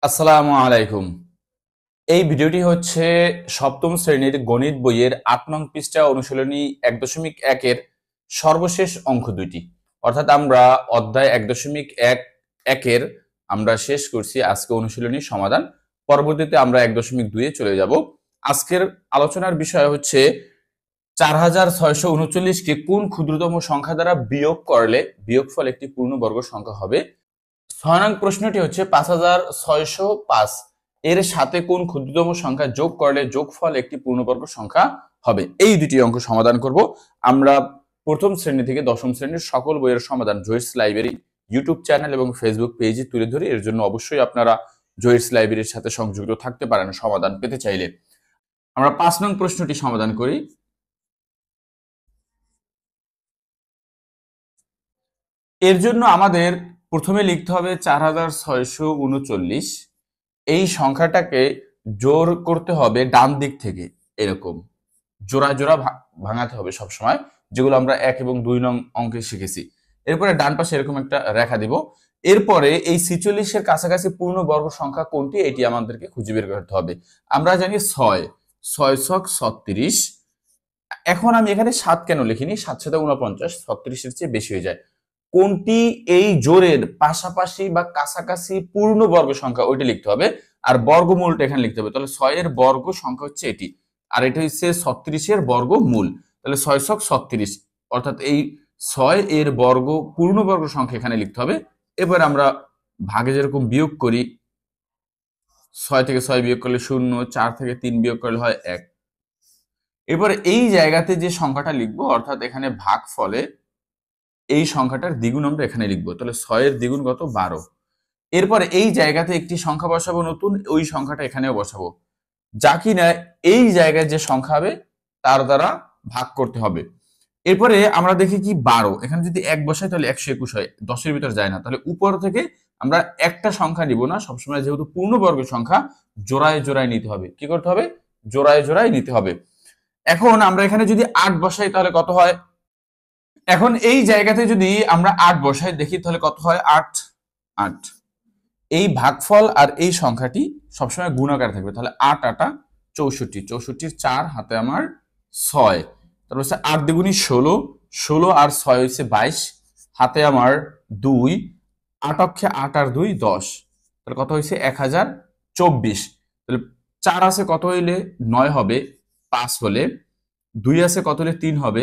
আসসালামু আলাইকুম। এই ভিডিওটি হচ্ছে সপ্তম শ্রেণীর গণিত বইয়ের ৮ নং পৃষ্ঠা অনুশীলনী ১.১ এর সর্বশেষ অঙ্ক দুইটি। অর্থাৎ আমরা অধ্যায় ১.১ এর আমরা শেষ করছি আজকে অনুশীলনী সমাধান। পরবর্তীতে আমরা ১.২ এ চলে যাব। আজকের আলোচনার বিষয় হচ্ছে ৪৬৩৯ কে কোন ক্ষুদ্রতম সংখ্যা দ্বারা বিয়োগ করলে বিয়োগফল একটি পূর্ণবর্গ সংখ্যা হবে। ৬ নং প্রশ্নটি হচ্ছে ৫৬০৫ এর সাথে কোন ক্ষুদ্রতম সংখ্যা যোগ করলে যোগফল একটি পূর্ণবর্গ সংখ্যা হবে। এই দুটি অঙ্ক সমাধান করব আমরা। প্রথম শ্রেণী থেকে দশম শ্রেণীর সকল বইয়ের সমাধান জয়েস লাইব্রেরি ইউটিউব চ্যানেল এবং ফেসবুক পেজে তুলে ধরি। এর জন্য অবশ্যই আপনারা জয়েস লাইব্রেরির সাথে সংযুক্ত থাকতে পারেন সমাধান পেতে চাইলে। আমরা ৫ নং প্রশ্নটি সমাধান করি। এর জন্য আমাদের প্রথমে লিখতে হবে ৪৬৩৯। এই সংখ্যাটাকে জোর করতে হবে ডান দিক থেকে, এরকম জোড়া জোড়া ভাঙাতে হবে সবসময়, যেগুলো আমরা ১ এবং ২ নং অঙ্কে শিখেছি। এরপরে ডান পাশে এরকম একটা রেখা দিব। এরপরে এই ৪৬ এর কাছাকাছি পূর্ণবর্গ সংখ্যা কোনটি এটি আমাদেরকে খুঁজে বের করতে হবে। আমরা জানি ৬, ৬ ছক ৩৬। এখন আমি এখানে ৭ কেন লিখিনি, ৭ ৭ ৪৯, ৩৬ এর চেয়ে বেশি হয়ে যায়। কোনটি এই জোড়ের পাশাপাশি বা কাছাকাছি পূর্ণবর্গ সংখ্যা ওইটা লিখতে হবে, আর বর্গমূলটা এখানে লিখতে হবে। তাহলে ৬ এর বর্গ সংখ্যা হচ্ছে এটি, আর এটা হচ্ছে ৩৬ এর বর্গমূল। তাহলে ৬ ছক ৩৬, অর্থাৎ এই ৬ এর বর্গ পূর্ণবর্গ সংখ্যা এখানে লিখতে হবে। এবার আমরা ভাগে যেরকম বিয়োগ করি, ৬ থেকে ৬ বিয়োগ করলে ০, ৪ থেকে ৩ বিয়োগ করলে হয় ১। এবার এই জায়গাতে যে সংখ্যাটা লিখবো, অর্থাৎ এখানে ভাগ ফলে এই সংখ্যাটার দ্বিগুণ আমরা এখানে লিখবো। তাহলে ৬ এর দ্বিগুণ কত? ১২। এরপরে এই জায়গাতে একটি সংখ্যা বসাবো নতুন, ওই সংখ্যাটা এখানেও বসাবো, যা কিনা এই জায়গায় যে সংখ্যা হবে তার দ্বারা ভাগ করতে হবে। এরপরে আমরা দেখি কি ১২, এখানে যদি ১ বসাই তাহলে ১২১ হয়, ১০-এর ভিতর যায় না। তাহলে উপর থেকে আমরা একটা সংখ্যা নিব না, সবসময় যেহেতু পূর্ণবর্গ সংখ্যা জোড়ায় জোড়ায় নিতে হবে। কি করতে হবে? জোড়ায় জোড়ায় নিতে হবে। এখন আমরা এখানে যদি ৮ বসাই তাহলে কত হয়? এখন এই জায়গাতে যদি আমরা ৮ বসাই দেখি তাহলে কত হয়? ৮, ৮। এই ভাগফল আর এই সংখ্যাটি সবসময় গুণাকার থাকবে। তাহলে ৮ ৮ ৬৪, ৬৪-র ৪, হাতে আমার ৬। তারপর হচ্ছে ৮ দ্বিগুণী ১৬, ১৬ আর ৬ হচ্ছে ২২, হাতে আমার ২। ৮ অক্ষে ৮ আর ২ ১০, তাহলে কত হয়েছে? ১০২৪। তাহলে ৪ আছে কত হইলে ৯ হবে, ৫ হলে ২ আছে কত হলে ৩ হবে,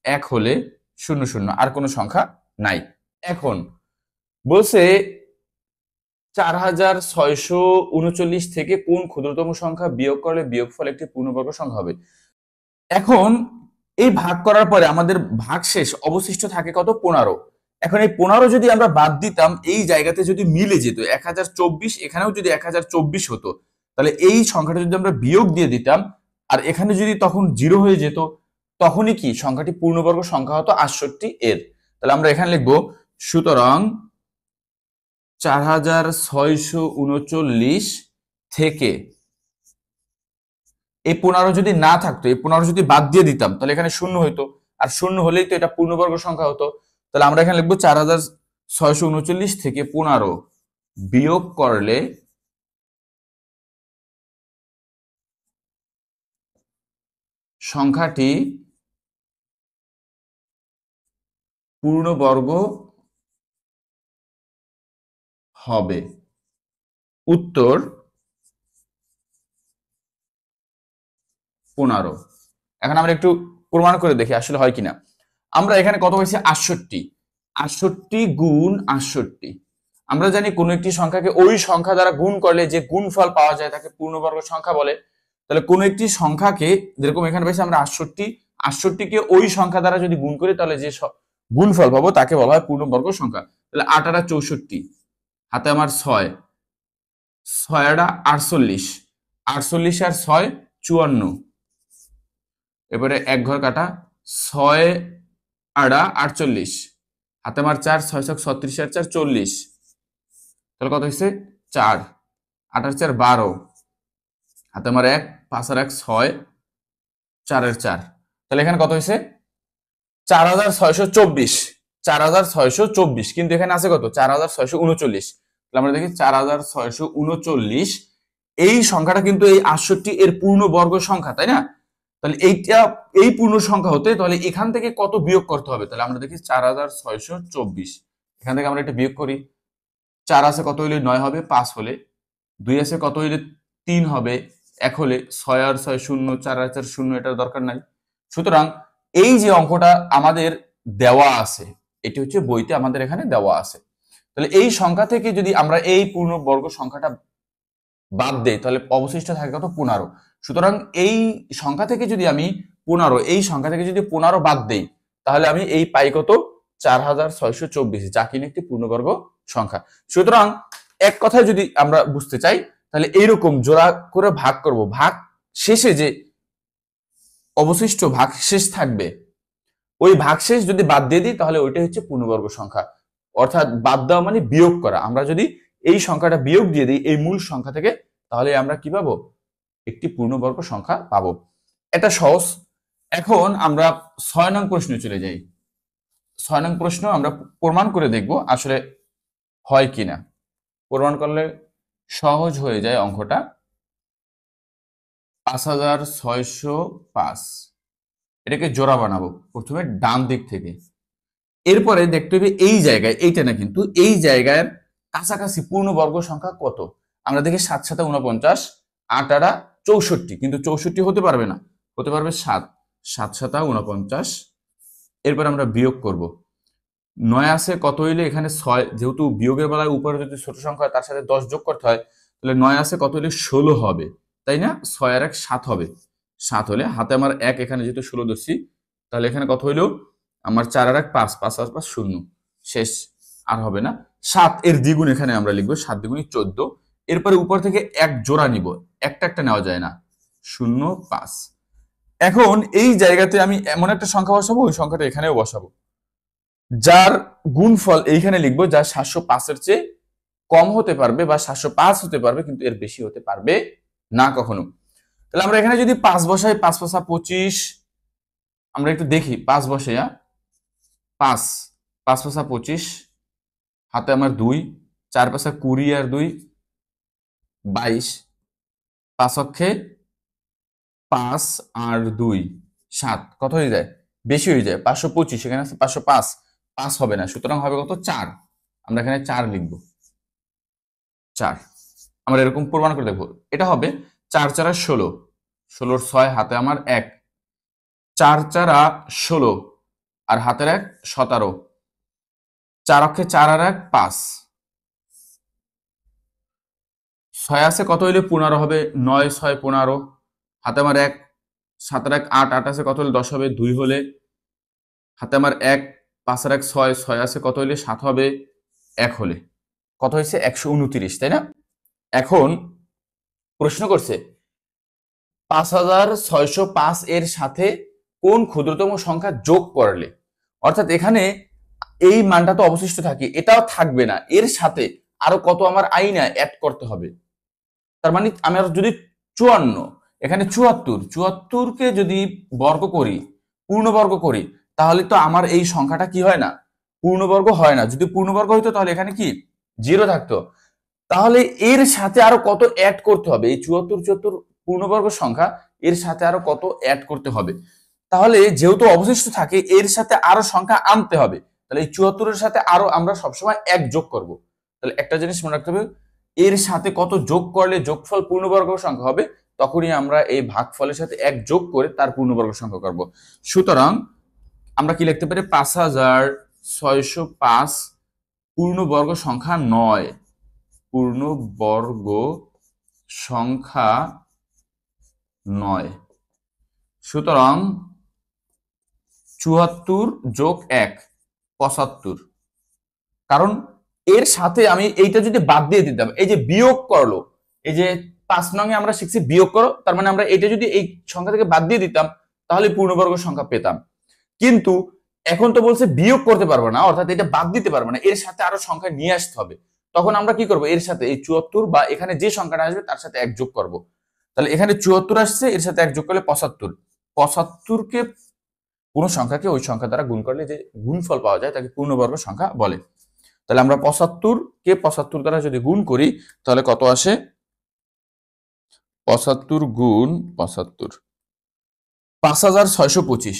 ১ হলে ০০, আর কোনো সংখ্যা নাই। এখন বলছে ৪৬৩৯ থেকে কোন ক্ষুদ্রতম সংখ্যা বিয়োগ করলে বিয়োগফল একটি পূর্ণবর্গ সংখ্যা হবে। এখন এই ভাগ করার পরে আমাদের ভাগশেষ অবশিষ্ট থাকে কত? ১৫। এখন এই ১৫ যদি আমরা বাদ দিতাম, এই জায়গাতে যদি মিলে যেত ১০২৪, এখানেও যদি ১০২৪ হতো, তাহলে এই সংখ্যাটা যদি আমরা বিয়োগ দিয়ে দিতাম আর এখানে যদি তখন ০ হয়ে যেত, তখনই কি সংখ্যাটি পূর্ণবর্গ সংখ্যা হতো ৬৮ এর। তাহলে আমরা এখানে লিখবো, সুতরাং ৪৬৩৯ থেকে এই ১৫ যদি না থাকতো, এই ১৫ যদি বাদ দিয়ে দিতাম তাহলে এখানে ০ হইতো, আর ০ হলেই তো এটা পূর্ণবর্গ সংখ্যা হতো। তাহলে আমরা এখানে লিখবো ৪৬৩৯ থেকে ১৫ বিয়োগ করলে সংখ্যাটি পূর্ণবর্গ হবে। উত্তর ১৫। এখন আমরা একটু প্রমাণ করে দেখি আসলে হয় কিনা। আমরা এখানে কত হয়েছে? ৬৮। ৬৮ গুণ ৬৮। আমরা জানি কোন একটি সংখ্যাকে ওই সংখ্যা দ্বারা গুণ করলে যে গুণফল পাওয়া যায় তাকে পূর্ণবর্গ সংখ্যা বলে। তাহলে কোন একটি সংখ্যাকে, যেরকম এখানে পেয়েছি আমরা ৬৮, ৬৮কে ওই সংখ্যা দ্বারা যদি গুণ করি তাহলে যে গুণফল পাবো তাকে বলা হয় পূর্ণবর্গ সংখ্যা। তাহলে ৮ ৮ ৬৪, হাতে আমার ৬, ৬ ৮ ৪৮, ৪৮ আর ৬ ৫৪। এবারে এক ঘর কাটা, ৬ ৮ ৪৮, হাতে আমার ৪, ৬ ছক ৩৬ আর ৪ ৪০, তাহলে কত হয়েছে? ৪। ৮ আর ৪ ১২, হাতে আমার ১, ৫ আর ১ ৬, ৪ এর ৪। তাহলে এখানে কত হয়েছে? ৪৬২৪। ৪৬২৪, কিন্তু এখানে আছে কত? ৪৬৩৯। তাহলে আমরা দেখি 4639, এই সংখ্যাটা কিন্তু এই 68 এর পূর্ণবর্গ সংখ্যা, তাই না? তাহলে এইটা এই পূর্ণ সংখ্যা হতে তাহলে এখান থেকে কত বিয়োগ করতে হবে? তাহলে আমরা দেখি 4624, এখান থেকে আমরা এটা বিয়োগ করি। 4 আছে কত হইলে 9 হবে, 5 হলে 2 আছে কত হইলে 3 হবে, 1 হলে 6 আর 6 0, 4 আর 4 0, এটার দরকার নাই। সুতরাং এই যে অঙ্কটা আমাদের দেওয়া আছে, এটি হচ্ছে বইতে আমাদের এখানে দেওয়া আছে। তাহলে এই সংখ্যা থেকে যদি আমরা এই পূর্ণবর্গ সংখ্যাটা বাদ দেই তাহলে অবশিষ্ট থাকে কত? 15। সুতরাং এই সংখ্যা থেকে যদি আমি 15, এই সংখ্যা থেকে যদি 15 বাদ দেই তাহলে আমি এই পাই কত? 4624, যা কিনা একটি পূর্ণবর্গ সংখ্যা। সুতরাং এক কথায় যদি আমরা বুঝতে চাই তাহলে এইরকম জোড়া করে ভাগ করব, ভাগ শেষে যে অবশিষ্ট ভাগশেষ থাকবে ওই ভাগশেষ যদি বাদ দিয়ে দিই তাহলে ওইটাই হচ্ছে পূর্ণবর্গ সংখ্যা। অর্থাৎ বাদ দেওয়া মানে বিয়োগ করা। আমরা যদি এই সংখ্যাটা বিয়োগ দিয়ে দিই এই মূল সংখ্যা থেকে তাহলে আমরা কি পাবো? একটি পূর্ণবর্গ সংখ্যা পাবো। এটা সহজ। এখন আমরা 6 নং প্রশ্নে চলে যাই। 6 নং প্রশ্ন আমরা প্রমাণ করে দেখব আসলে হয় কিনা। প্রমাণ করলে সহজ হয়ে যায় অঙ্কটা। 5605, এটাকে জোড়া বানাবো প্রথমে ডান দিক থেকে। এরপরে দেখতে হবে এই জায়গায়, এইটা না কিন্তু, এই জায়গায় কাছাকাছি পূর্ণবর্গ সংখ্যা কত। আমরা দেখি 7 7 49, 8 8 64, কিন্তু 64 হতে পারবে না, হতে পারবে 7, 7 7 49। এরপর আমরা বিয়োগ করব। 9 আছে কত হইলে এখানে 6, যেহেতু বিয়োগের বেলায় উপরে যদি ছোট সংখ্যা হয় তার সাথে 10 যোগ করতে হয়, তাহলে 9 আছে কত হইলে 16 হবে, তাই না? 6 আর 1 7 হবে, 7 হলে হাতে আমার 1, এখানে যেহেতু 16 ধরছি তাহলে এখানে কত হইলো আমার 4 আর 1 5, 5 আর 5 0, শেষ, আর হবে না। 7 এর দ্বিগুণ এখানে আমরা লিখবো, 7 দ্বিগুণে 14। এরপরে উপর থেকে এক জোড়া নিব, একটা একটা নেওয়া যায় না, 0 5। এখন এই জায়গাতে আমি এমন একটা সংখ্যা বসাবো, ওই সংখ্যাটা এখানেও বসাবো, যার গুণফল এইখানে লিখবো, যা 705 এর চেয়ে কম হতে পারবে বা 705 হতে পারবে, কিন্তু এর বেশি হতে পারবে না কখনো। তাহলে আমরা এখানে যদি 5 বসাই, 5 5 25, আমরা একটু দেখি 5 বসাইয়া, 5 5 5 25, হাতে আমার 2, 4 5 20 আর 2 22, 5 অক্ষে 5 আর 2 7, কত হয়ে যায়? বেশি হয়ে যায়, 525, এখানে আছে 505, 5 হবে না, সুতরাং হবে কত? 4। আমরা এখানে 4 লিখবো, 4। আমরা এরকম প্রমাণ করে দেখবো। এটা হবে 4 4 16, 16 6, হাতে আমার 1, 4 4 16 আর হাতের 1 17, 4 অক্ষে 4 আর 1 5, 6 আছে কত হইলে 15 হবে, 9 6 15, হাতে আমার 1, 7 আর 1 8, 8 আছে কত হলে 10 হবে, 2 হলে হাতে আমার 1, 5 আর 1 6, 6 আছে কত হলে 7 হবে, 1 হলে কত হয়েছে? 129, তাই না? এখন প্রশ্ন করছে 5605 এর সাথে কোন ক্ষুদ্রতম সংখ্যা যোগ করলে, অর্থাৎ এখানে এই মানটা তো অবশিষ্ট থাকে, এটাও থাকবে না, এর সাথে আরো কত আমার আইনা অ্যাড করতে হবে। তার মানে আমরা যদি 54, এখানে 74 কে যদি বর্গ করি, পূর্ণবর্গ করি, তাহলে তো আমার এই সংখ্যাটা কি হয় না? পূর্ণবর্গ হয় না। যদি পূর্ণবর্গ হইতো তাহলে এখানে কি 0 থাকতো। তাহলে এর সাথে আরো কত অ্যাড করতে হবে? এই 74 পূর্ণবর্গ সংখ্যা, এর সাথে আরো কত অ্যাড করতে হবে? তাহলে যেহেতু অবশিষ্ট থাকে এর সাথে আরো সংখ্যা আনতে হবে, তাহলে এই 74 এর সাথে আরো আমরা সবসময় 1 যোগ করব। তাহলে একটা জিনিস মনে রাখতে হবে, এর সাথে কত যোগ করলে যোগফল পূর্ণবর্গ সংখ্যা হবে, তখনই আমরা এই ভাগফলের সাথে 1 যোগ করে তার পূর্ণবর্গ সংখ্যা করব। সুতরাং আমরা কি লিখতে পারি? 5605 পূর্ণবর্গ সংখ্যা 9, পূর্ণবর্গ সংখ্যা 9। সুতরাং 74 যোগ 1 75, কারণ এর সাথে আমি এইটা যদি বাদ দিয়ে দিতাম, এই যে বিয়োগ করলো, এই যে 5 নং এ আমরা শিখছি বিয়োগ করো, তার মানে আমরা এটা যদি এই সংখ্যা থেকে বাদ দিয়ে দিতাম তাহলে পূর্ণবর্গ সংখ্যা পেতাম। কিন্তু এখন তো বলছে বিয়োগ করতে পারবো না, অর্থাৎ এটা বাদ দিতে পারবো না, এর সাথে আরো সংখ্যা নিয়ে আসতে হবে। তখন আমরা কি করব? এর সাথে এই 74 বা এখানে যে সংখ্যাটা আসবে তার সাথে 1 যোগ করব। তাহলে এখানে 74 আসছে, এর সাথে 1 যোগ করলে 75। 75 কে কোন সংখ্যাকে ওই সংখ্যা দ্বারা গুণ করলে যে গুণফল পাওয়া যায় তাকে পূর্ণবর্গ সংখ্যা বলে। তাহলে আমরা 75 কে 75 দ্বারা যদি গুণ করি তাহলে কত আসে? 75 গুণ 75, 5625,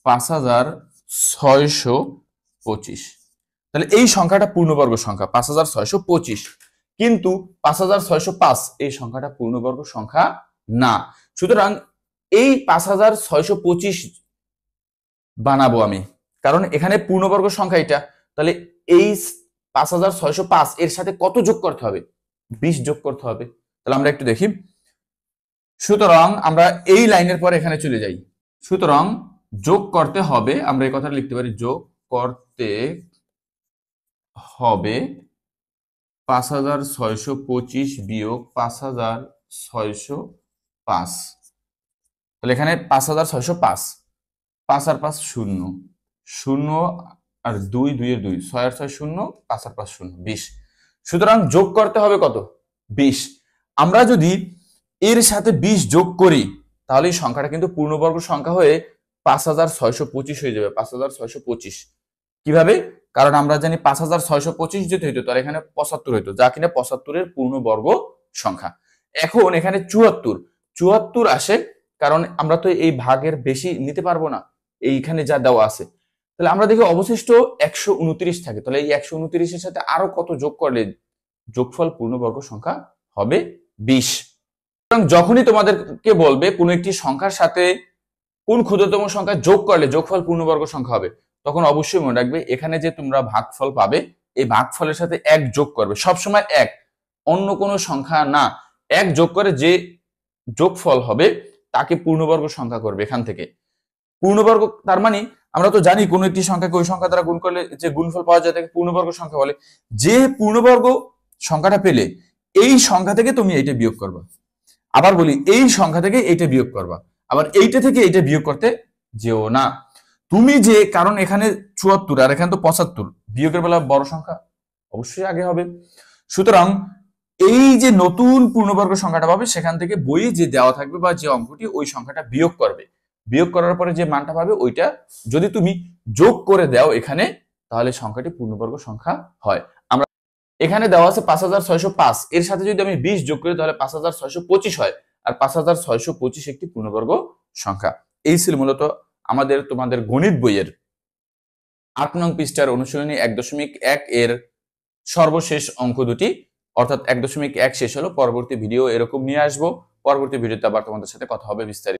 5625। তাহলে এই সংখ্যাটা পূর্ণবর্গ সংখ্যা 5625, কিন্তু 5605 এই সংখ্যাটা পূর্ণবর্গ সংখ্যা না। সুতরাং এই 5625 বানাবো আমি, কারণ এখানে পূর্ণবর্গ সংখ্যা এটা। তাহলে এই 5605 এর সাথে কত যোগ করতে হবে? 20 যোগ করতে হবে। তাহলে আমরা একটু দেখি। সুতরাং আমরা এই লাইনের পর এখানে চলে যাই। সুতরাং যোগ করতে হবে, আমরা এই কথাটা লিখতে পারি, যোগ করতে হবে 5625 বিয়োগ 5605। তাহলে এখানে 5605, 5 আর 5 শূন্য, 0 আর 2, 2 এর 2, 6 আর 6 শূন্য, 5 আর 5 শূন্য, 20। সুতরাং যোগ করতে হবে কত? 20। আমরা যদি এর সাথে 20 যোগ করি তাহলে এই সংখ্যাটা কিন্তু পূর্ণবর্গ সংখ্যা হয়ে 5625 হয়ে যাবে। 5625 কিভাবে? কারণ আমরা জানি 5625 যদি হইতো তাহলে এখানে 75 হইতো, যা কিনা 75 এর পূর্ণবর্গ সংখ্যা। এখন এখানে 74 আসে, কারণ আমরা তো এই ভাগের বেশি নিতে পারবো না এইখানে যা দেওয়া আছে। তাহলে আমরা দেখি অবশিষ্ট 129 থাকে। তাহলে এই 129 এর সাথে আরো কত যোগ করলে যোগফল পূর্ণবর্গ সংখ্যা হবে? 20। সুতরাং যখনই তোমাদেরকে বলবে কোন একটি সংখ্যার সাথে কোন ক্ষুদ্রতম সংখ্যা যোগ করলে যোগফল পূর্ণবর্গ সংখ্যা হবে, তখন অবশ্যই মনে রাখবে এখানে যে তোমরা ভাগফল পাবে এই ভাগফলের সাথে 1 যোগ করবে, সবসময় 1, অন্য কোনো সংখ্যা না। 1 যোগ করে যে যোগফল হবে তাকে পূর্ণবর্গ সংখ্যা করবে। এখান থেকে পূর্ণবর্গ, তার মানে আমরা তো জানি কোন একটি সংখ্যাকে ওই সংখ্যা দ্বারা গুণ করলে যে গুণফল পাওয়া যায় তাকে পূর্ণবর্গ সংখ্যা বলে। যে পূর্ণবর্গ সংখ্যাটা পেলে এই সংখ্যা থেকে তুমি এইটা বিয়োগ করবা। আবার বলি, এই সংখ্যা থেকে এইটা বিয়োগ করবা, আবার এইটা থেকে এইটা বিয়োগ করতে যেও না তুমি। যে কারণ এখানে 74 আর এখানে তো 75, বিয়োগের বেলা বড় সংখ্যা অবশ্যই আগে হবে। সুতরাং এই যে নতুন পূর্ণবর্গ সংখ্যাটা পাবে সেখান থেকে বইয়ে যে দেওয়া থাকবে বা যে অঙ্কটি ওই সংখ্যাটা বিয়োগ করবে। বিয়োগ করার পরে যে মানটা পাবে ওইটা যদি তুমি যোগ করে দাও এখানে, তাহলে সংখ্যাটি পূর্ণবর্গ সংখ্যা হয়। আমরা এখানে দেওয়া আছে 5605, এর সাথে যদি আমি 20 যোগ করি তাহলে 5625 হয়, আর 5625 একটি পূর্ণবর্গ সংখ্যা। এই ছিল মূলত তোমাদের গণিত বইয়ের 8 নং পৃষ্ঠার অনুশীলনী 1.1 এর সর্বশেষ অঙ্ক দুটি, অর্থাৎ 1.1 শেষ হলো। পরবর্তী ভিডিও এরকম নিয়ে আসবো। পরবর্তী ভিডিওতে আবার তোমাদের সাথে কথা হবে বিস্তারিত।